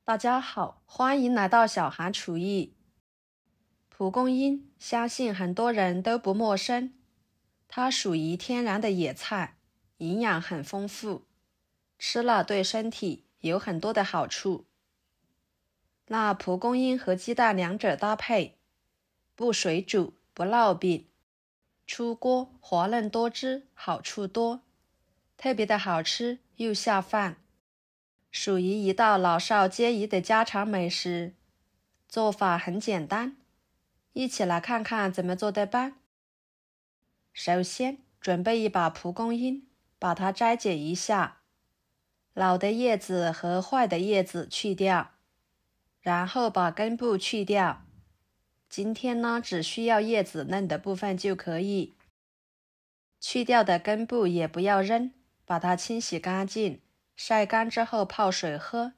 大家好，欢迎来到小韩厨艺。蒲公英相信很多人都不陌生，它属于天然的野菜，营养很丰富，吃了对身体有很多的好处。那蒲公英和鸡蛋两者搭配，不水煮不烙饼，出锅滑嫩多汁，好处多，特别的好吃又下饭。属于一道老少皆宜的家常美食，做法很简单，一起来看看怎么做的吧。首先准备一把蒲公英，把它摘解一下，老的叶子和坏的叶子去掉，然后把根部去掉。今天呢，只需要叶子嫩的部分就可以。去掉的根部也不要扔，把它清洗干净，晒干之后泡水喝，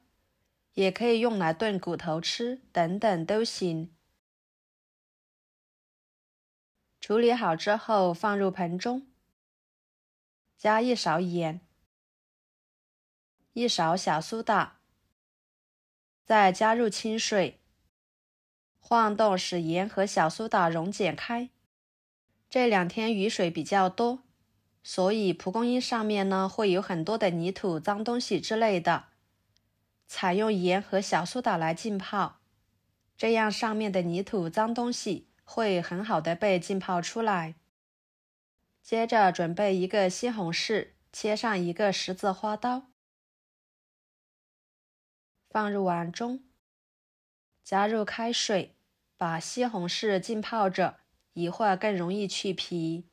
也可以用来炖骨头吃，等等都行。处理好之后放入盆中，加1勺盐，1勺小苏打，再加入清水，晃动使盐和小苏打溶解开。这2天雨水比较多，所以蒲公英上面呢会有很多的泥土、脏东西之类的。采用盐和小苏打来浸泡，这样上面的泥土、脏东西会很好的被浸泡出来。接着准备一个西红柿，切上一个十字花刀，放入碗中，加入开水，把西红柿浸泡着，一会儿更容易去皮。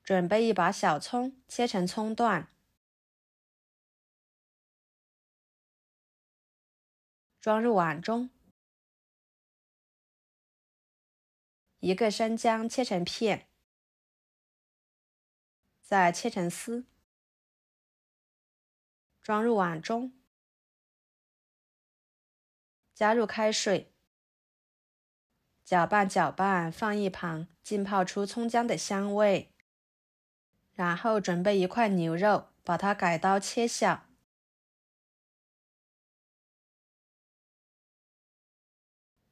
准备一把小葱，切成葱段，装入碗中。一个生姜切成片，再切成丝，装入碗中，加入开水，搅拌搅拌，放一旁，浸泡出葱姜的香味。然后准备一块牛肉，把它改刀切小，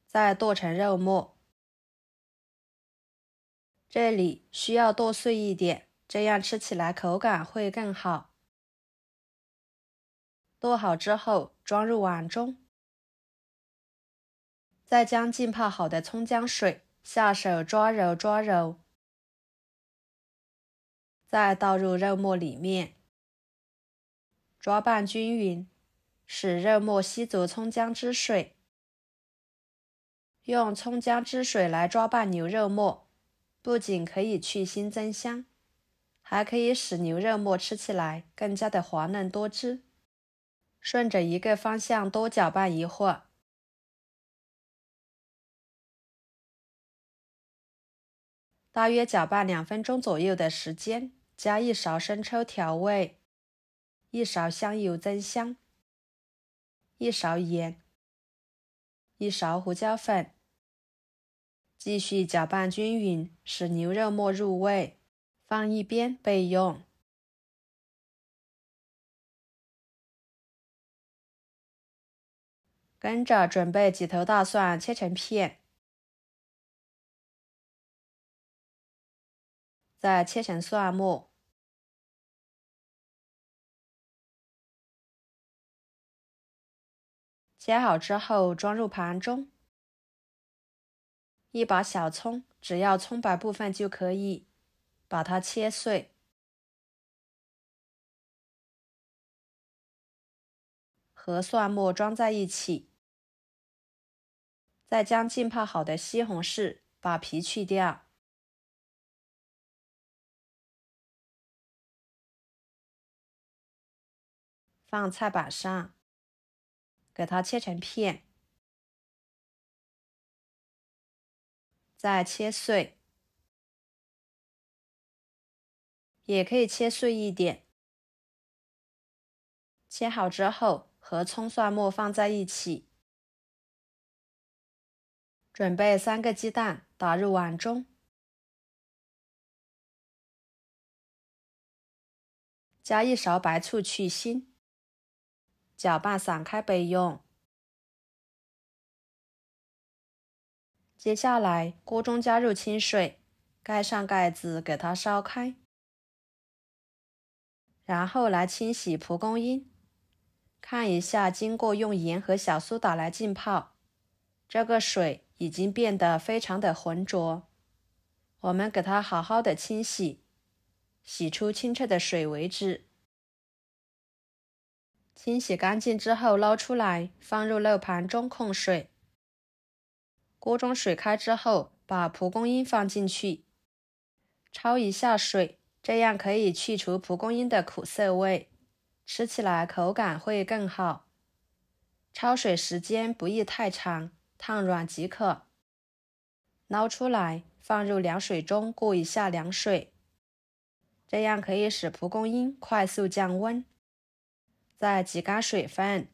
再剁成肉末。这里需要剁碎一点，这样吃起来口感会更好。剁好之后装入碗中，再将浸泡好的葱姜水下手抓揉抓揉，再倒入肉末里面，抓拌均匀，使肉末吸足葱姜汁水。用葱姜汁水来抓拌牛肉末，不仅可以去腥增香，还可以使牛肉末吃起来更加的滑嫩多汁。顺着一个方向多搅拌一会儿，大约搅拌2分钟左右的时间，加1勺生抽调味，1勺香油增香，1勺盐，1勺胡椒粉，继续搅拌均匀，使牛肉末入味，放一边备用。跟着准备几头大蒜切成片，再切成蒜末，切好之后装入盘中。一把小葱，只要葱白部分就可以，把它切碎，和蒜末装在一起。再将浸泡好的西红柿把皮去掉，放菜板上，给它切成片，再切碎，也可以切碎一点。切好之后和葱蒜末放在一起，准备3个鸡蛋打入碗中，加1勺白醋去腥，搅拌散开备用。接下来，锅中加入清水，盖上盖子给它烧开。然后来清洗蒲公英，看一下经过用盐和小苏打来浸泡，这个水已经变得非常的浑浊。我们给它好好的清洗，洗出清澈的水为止。清洗干净之后捞出来，放入漏盘中控水。锅中水开之后，把蒲公英放进去，焯一下水，这样可以去除蒲公英的苦涩味，吃起来口感会更好。焯水时间不宜太长，烫软即可。捞出来，放入凉水中过一下凉水，这样可以使蒲公英快速降温。再挤干水分，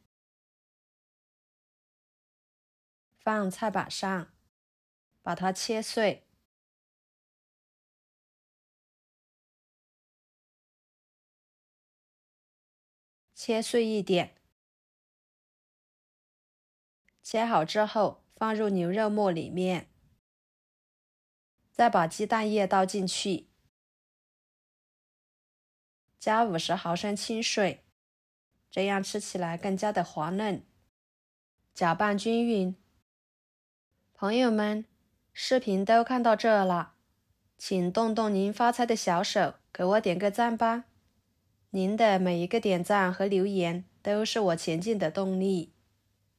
放菜板上，把它切碎。切碎一点。切好之后，放入牛肉末里面，再把鸡蛋液倒进去，加50毫升清水，这样吃起来更加的滑嫩。搅拌均匀。朋友们，视频都看到这了，请动动您发财的小手，给我点个赞吧。您的每一个点赞和留言都是我前进的动力，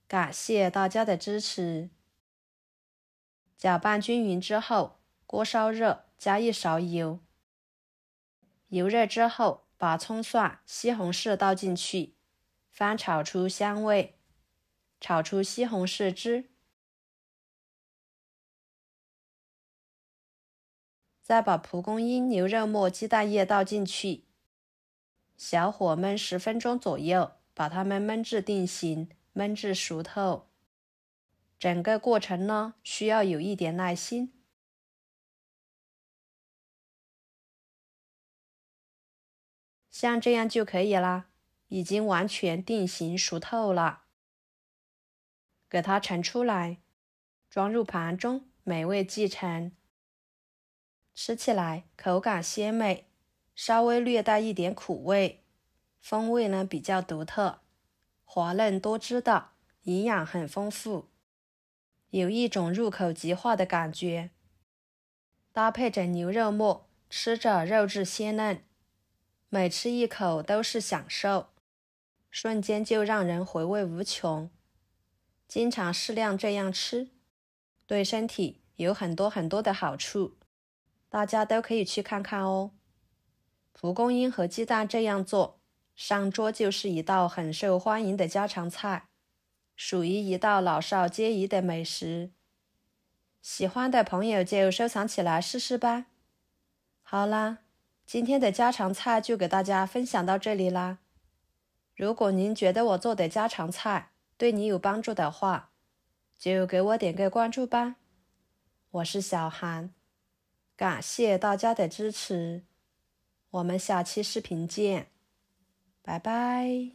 感谢大家的支持。搅拌均匀之后，锅烧热，加1勺油。油热之后，把葱蒜、西红柿倒进去，翻炒出香味，炒出西红柿汁。再把蒲公英、牛肉末、鸡蛋液倒进去，小火焖10分钟左右，把它们焖至定型，焖至熟透。整个过程呢，需要有一点耐心。像这样就可以啦，已经完全定型熟透了。给它盛出来，装入盘中，美味继承。吃起来口感鲜美，稍微略带一点苦味，风味呢比较独特，滑嫩多汁的，营养很丰富，有一种入口即化的感觉。搭配着牛肉末，吃着肉质鲜嫩，每吃一口都是享受，瞬间就让人回味无穷。经常适量这样吃，对身体有很多的好处。大家都可以去看看哦。蒲公英和鸡蛋这样做，上桌就是一道很受欢迎的家常菜，属于一道老少皆宜的美食。喜欢的朋友就收藏起来试试吧。好啦，今天的家常菜就给大家分享到这里啦。如果您觉得我做的家常菜对你有帮助的话，就给我点个关注吧。我是小韩。感谢大家的支持，我们下期视频见，拜拜。